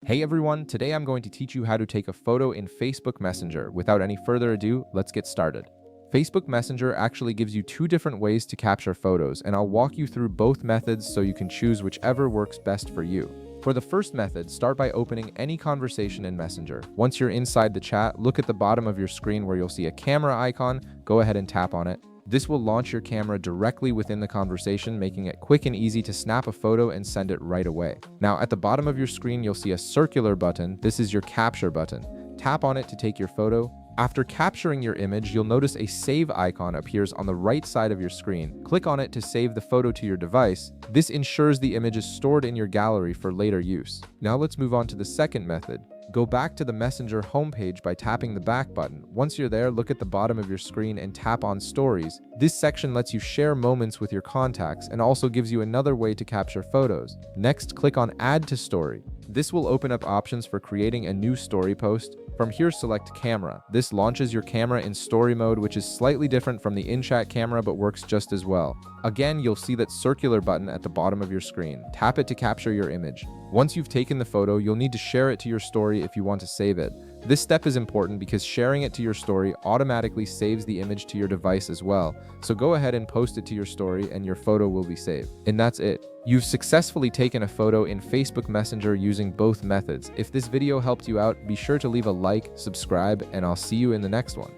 Hey everyone, today I'm going to teach you how to take a photo in Facebook Messenger. Without any further ado, let's get started. Facebook Messenger actually gives you two different ways to capture photos, and I'll walk you through both methods so you can choose whichever works best for you. For the first method, start by opening any conversation in Messenger. Once you're inside the chat, look at the bottom of your screen where you'll see a camera icon. Go ahead and tap on it. This will launch your camera directly within the conversation, making it quick and easy to snap a photo and send it right away. Now, at the bottom of your screen, you'll see a circular button. This is your capture button. Tap on it to take your photo. After capturing your image, you'll notice a save icon appears on the right side of your screen. Click on it to save the photo to your device. This ensures the image is stored in your gallery for later use. Now let's move on to the second method. Go back to the Messenger homepage by tapping the back button. Once you're there, look at the bottom of your screen and tap on Stories. This section lets you share moments with your contacts and also gives you another way to capture photos. Next, click on Add to Story. This will open up options for creating a new story post. From here, select Camera. This launches your camera in story mode, which is slightly different from the in-chat camera but works just as well. Again, you'll see that circular button at the bottom of your screen. Tap it to capture your image. Once you've taken the photo, you'll need to share it to your story if you want to save it. This step is important because sharing it to your story automatically saves the image to your device as well. So go ahead and post it to your story and your photo will be saved. And that's it. You've successfully taken a photo in Facebook Messenger using both methods. If this video helped you out, be sure to leave a like, subscribe, and I'll see you in the next one.